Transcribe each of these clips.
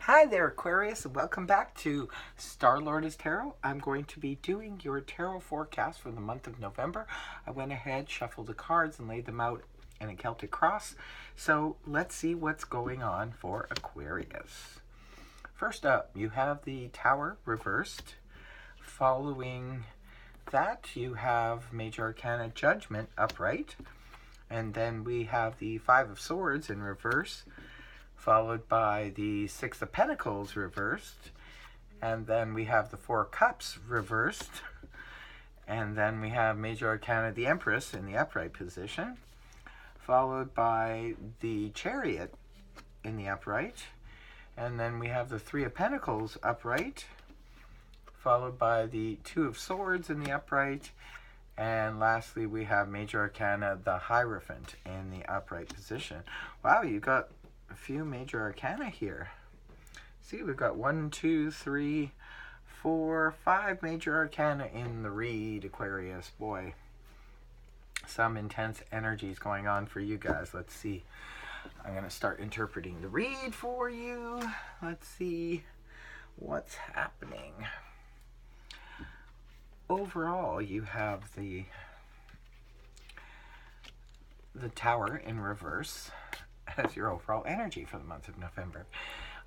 Hi there, Aquarius, and welcome back to Star-Lord Tarot. I'm going to be doing your tarot forecast for the month of November. I went ahead, shuffled the cards, and laid them out in a Celtic cross. So let's see what's going on for Aquarius. First up, you have the Tower reversed. Following that, you have Major Arcana Judgment upright. And then we have the Five of Swords in reverse, followed by the Six of Pentacles reversed, and then we have the Four of Cups reversed, and then we have Major Arcana the Empress in the upright position, followed by the Chariot in the upright, and then we have the Three of Pentacles upright, followed by the Two of Swords in the upright, and lastly we have Major Arcana the Hierophant in the upright position. Wow, you got a few Major Arcana here. See, we've got 1, 2, 3, 4, 5 Major Arcana in the read, Aquarius. Boy, some intense energies going on for you guys. Let's see. I'm going to start interpreting the read for you. Let's see what's happening. Overall, you have the Tower in reverse as your overall energy for the month of November.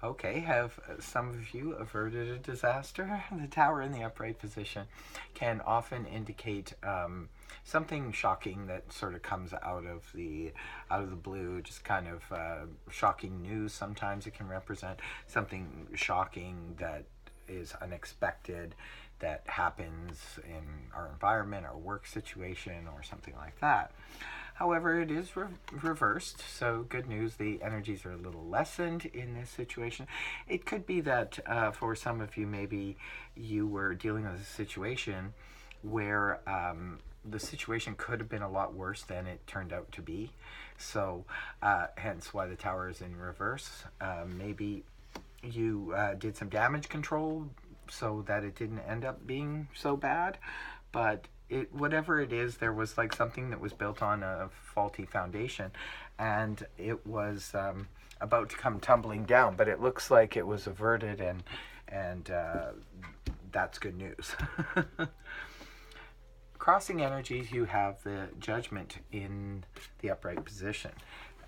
Okay, have some of you averted a disaster? The Tower in the upright position can often indicate something shocking that sort of comes out of the blue, just kind of shocking news. Sometimes it can represent something shocking that is unexpected, that happens in our environment, our work situation, or something like that. However, it is reversed, so good news, the energies are a little lessened in this situation. It could be that for some of you, maybe you were dealing with a situation where the situation could have been a lot worse than it turned out to be. So hence why the Tower is in reverse. Maybe you did some damage control so that it didn't end up being so bad, but whatever it is, there was like something that was built on a faulty foundation, and it was about to come tumbling down, but it looks like it was averted, and that's good news. Crossing energies, you have the Judgment in the upright position.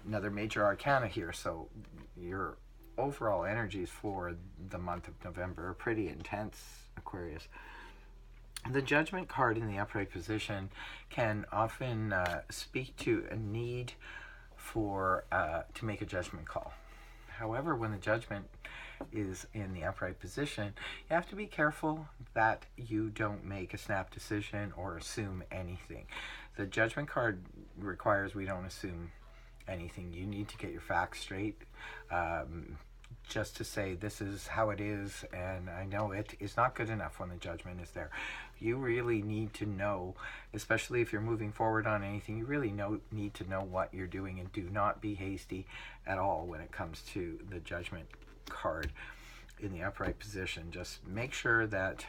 Another Major Arcana here, so your overall energies for the month of November are pretty intense, Aquarius. The Judgment card in the upright position can often speak to a need for to make a judgment call. However, when the Judgment is in the upright position, you have to be careful that you don't make a snap decision or assume anything. The Judgment card requires we don't assume anything. You need to get your facts straight. Just to say this is how it is and I know it is not good enough when the Judgment is there. You really need to know, especially if you're moving forward on anything, you really need to know what you're doing, and do not be hasty at all when it comes to the Judgment card in the upright position. Just make sure that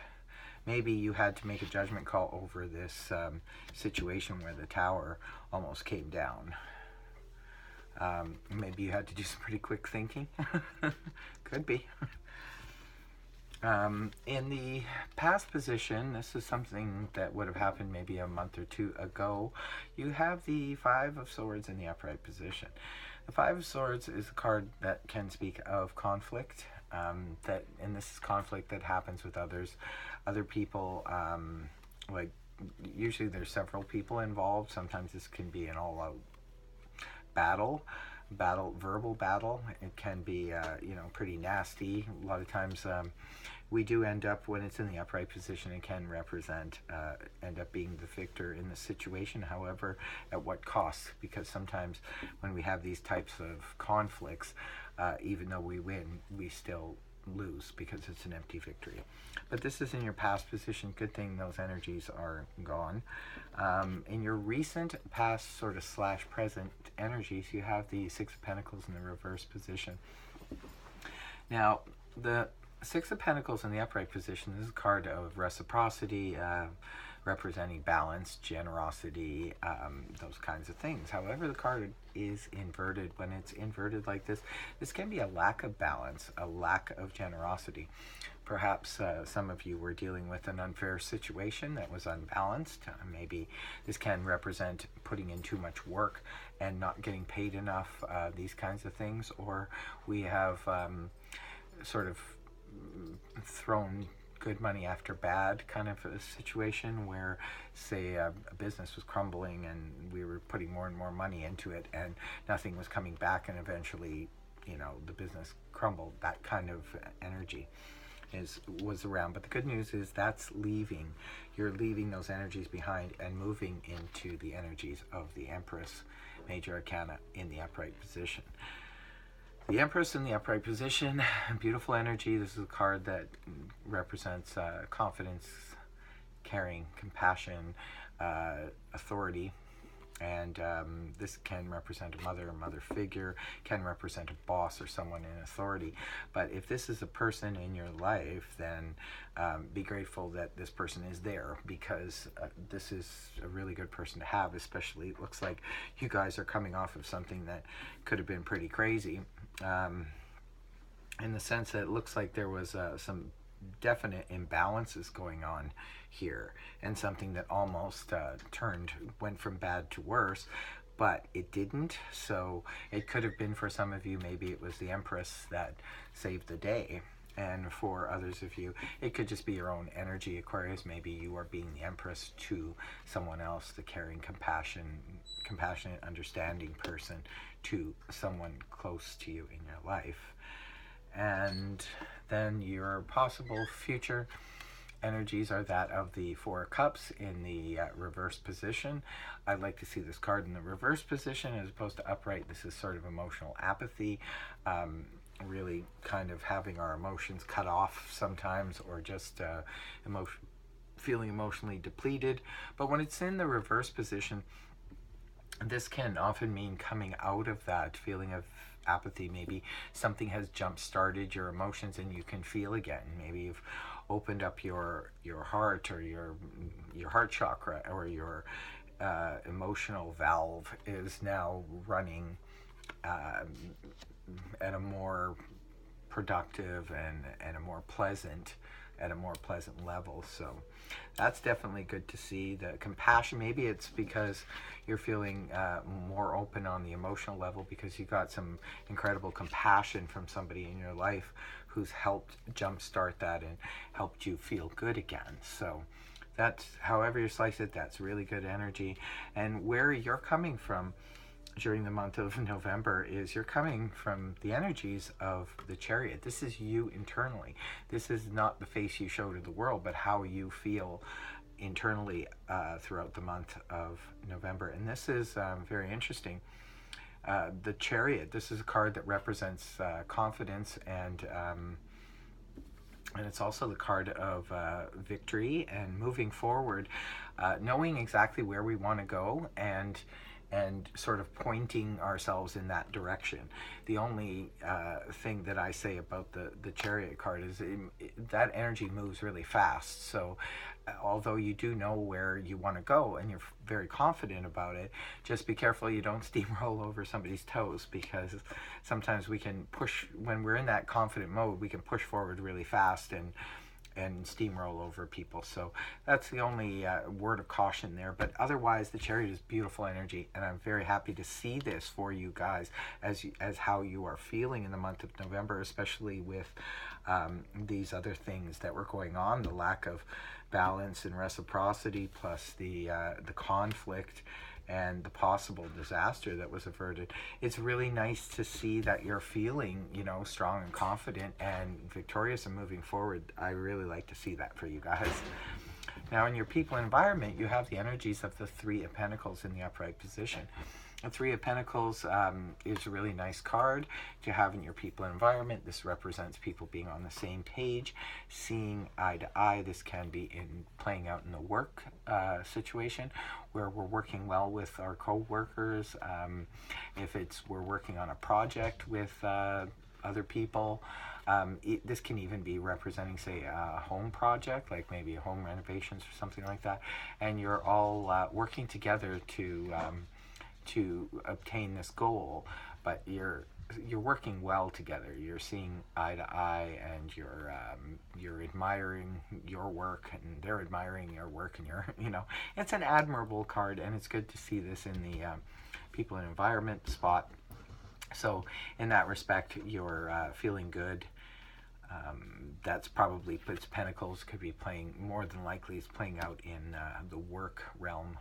maybe you had to make a judgment call over this situation where the Tower almost came down. Maybe you had to do some pretty quick thinking. Could be. In the past position, this is something that would have happened maybe a month or two ago. You have the Five of Swords in the upright position. The Five of Swords is a card that can speak of conflict. And this is conflict that happens with other people. Like usually there's several people involved. Sometimes this can be an all-out verbal battle. It can be pretty nasty. A lot of times we do end up, when it's in the upright position, it can represent end up being the victor in the situation. However, at what cost? Because sometimes when we have these types of conflicts, even though we win, we still lose because it's an empty victory. But this is in your past position. Good thing those energies are gone. In your recent past sort of / present energies, you have the Six of Pentacles in the reverse position. Now, the Six of Pentacles in the upright position is a card of reciprocity, representing balance, generosity, those kinds of things. However, the card is inverted. When it's inverted like this can be a lack of balance, a lack of generosity. Perhaps some of you were dealing with an unfair situation that was unbalanced. Maybe this can represent putting in too much work and not getting paid enough, these kinds of things. Or we have sort of thrown good money after bad kind of a situation where, say, a business was crumbling and we were putting more and more money into it and nothing was coming back, and eventually, the business crumbled. That kind of energy was around. But the good news is that's leaving. You're leaving those energies behind and moving into the energies of the Empress, Major Arcana, in the upright position. The Empress in the upright position, beautiful energy. This is a card that represents confidence, caring, compassion, authority. And this can represent a mother figure, can represent a boss or someone in authority. But if this is a person in your life, then be grateful that this person is there, because this is a really good person to have. Especially, it looks like you guys are coming off of something that could have been pretty crazy, in the sense that it looks like there was some definite imbalances going on here, and something that almost went from bad to worse, but it didn't. So it could have been, for some of you, maybe it was the Empress that saved the day, and for others of you it could just be your own energy, Aquarius. Maybe you are being the Empress to someone else, the caring, compassionate, understanding person to someone close to you in your life. And then your possible future energies are that of the Four of Cups in the reverse position. I'd like to see this card in the reverse position as opposed to upright. This is sort of emotional apathy, really kind of having our emotions cut off sometimes, or just feeling emotionally depleted. But when it's in the reverse position, this can often mean coming out of that feeling of apathy. Maybe something has jump-started your emotions and you can feel again. Maybe you've opened up your heart, or your heart chakra, or your emotional valve is now running at a more productive and a more pleasant level. So that's definitely good to see. The compassion, maybe it's because you're feeling more open on the emotional level because you got some incredible compassion from somebody in your life who's helped jumpstart that and helped you feel good again. So that's, however you slice it, that's really good energy. And where you're coming from during the month of November is you're coming from the energies of the Chariot. This is you internally. This is not the face you show to the world, but how you feel internally throughout the month of November. And this is very interesting. The Chariot, this is a card that represents confidence, and it's also the card of victory and moving forward, knowing exactly where we want to go, and sort of pointing ourselves in that direction. The only thing that I say about the Chariot card is that energy moves really fast. So although you do know where you want to go and you're very confident about it, just be careful you don't steamroll over somebody's toes, because sometimes we can push, when we're in that confident mode, we can push forward really fast and steamroll over people. So that's the only word of caution there. But otherwise, the Chariot is beautiful energy, and I'm very happy to see this for you guys as how you are feeling in the month of November, especially with these other things that were going on, the lack of balance and reciprocity, plus the conflict and the possible disaster that was averted. It's really nice to see that you're feeling, strong and confident and victorious and moving forward. I really like to see that for you guys. Now, in your people environment, you have the energies of the Three of Pentacles in the upright position. The Three of Pentacles is a really nice card to have in your people environment. This represents people being on the same page, seeing eye to eye. This can be playing out in the work situation, where we're working well with our co-workers. If we're working on a project with other people, This can even be representing, say, a home project, like maybe a home renovations or something like that, and you're all working together to obtain this goal, but you're working well together. You're seeing eye to eye, and you're admiring your work, and they're admiring your work, and it's an admirable card, and it's good to see this in the people and environment spot. So in that respect, you're feeling good. That's probably puts Pentacles could be playing, more than likely is playing out in the work realm,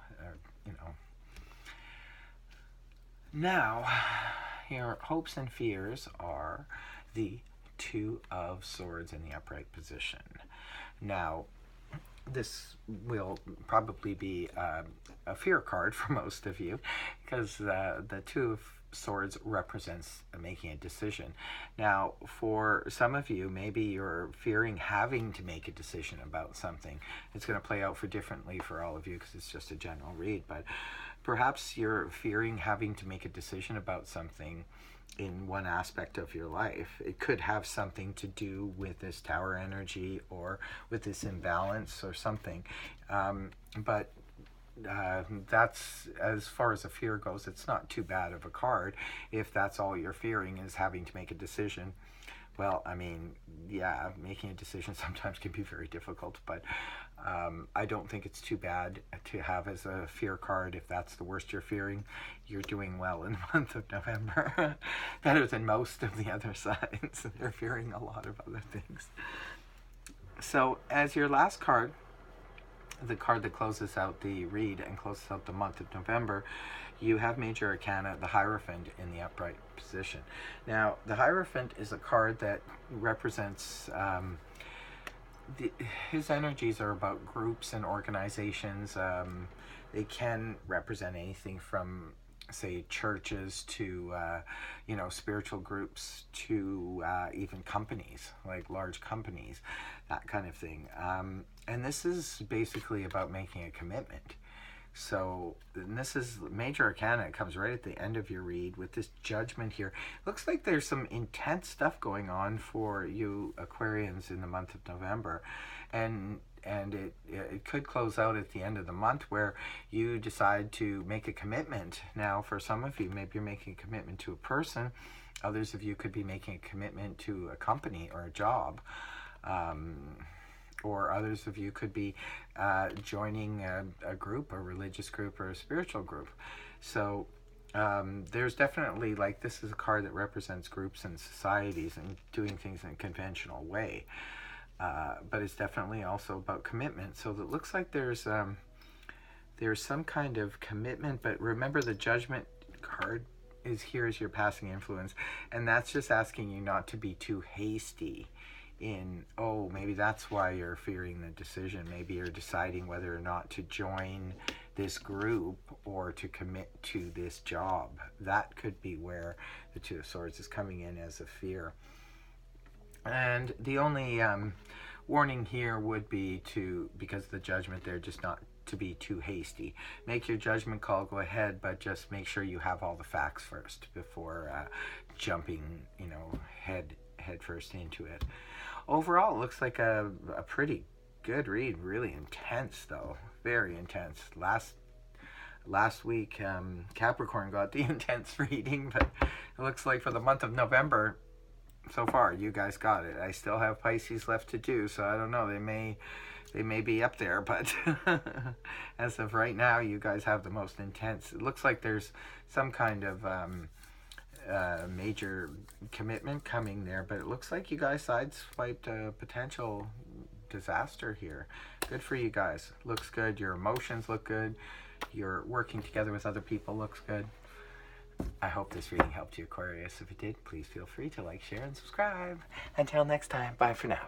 Now, your hopes and fears are the Two of Swords in the upright position. Now, this will probably be a fear card for most of you, because the Two of Swords represents making a decision. Now, for some of you, maybe you're fearing having to make a decision about something. It's going to play out differently for all of you, because it's just a general read, but perhaps you're fearing having to make a decision about something in one aspect of your life. It could have something to do with this Tower energy or with this imbalance or something, but that's, as far as the fear goes, it's not too bad of a card if that's all you're fearing is having to make a decision. Well, I mean, yeah, making a decision sometimes can be very difficult, but I don't think it's too bad to have as a fear card. If that's the worst you're fearing, you're doing well in the month of November. Better than most of the other signs. They're fearing a lot of other things. So as your last card, the card that closes out the read and closes out the month of November, you have Major Arcana, the Hierophant, in the upright position. Now, the Hierophant is a card that represents, his energies are about groups and organizations. They can represent anything from, say, churches to, spiritual groups to even companies, like large companies, that kind of thing. And this is basically about making a commitment. So, and this is Major Arcana. It comes right at the end of your read with this Judgment here. Looks like there's some intense stuff going on for you Aquarians in the month of November, and it could close out at the end of the month where you decide to make a commitment. Now, for some of you, maybe you're making a commitment to a person. Others of you could be making a commitment to a company or a job. Or others of you could be joining a group, a religious group or a spiritual group. So there's definitely, like, this is a card that represents groups and societies and doing things in a conventional way. But it's definitely also about commitment. So it looks like there's some kind of commitment, but remember the Judgment card is here as your passing influence, and that's just asking you not to be too hasty in, maybe that's why you're fearing the decision. Maybe you're deciding whether or not to join this group or to commit to this job. That could be where the Two of Swords is coming in as a fear. And the only warning here would be because of the Judgment there, just not to be too hasty. Make your judgment call, go ahead, but just make sure you have all the facts first before jumping, head first into it. Overall, it looks like a pretty good read. Really intense, though. Very intense. Last week, Capricorn got the intense reading, but it looks like for the month of November, so far, you guys got it. I still have Pisces left to do, so I don't know. They may be up there, but as of right now, you guys have the most intense. It looks like there's some kind of major commitment coming there, but it looks like you guys sideswiped a potential disaster here. Good for you guys. Looks good. Your emotions look good. You're working together with other people. Looks good. I hope this reading helped you, Aquarius. If it did, please feel free to like, share, and subscribe. Until next time, bye for now.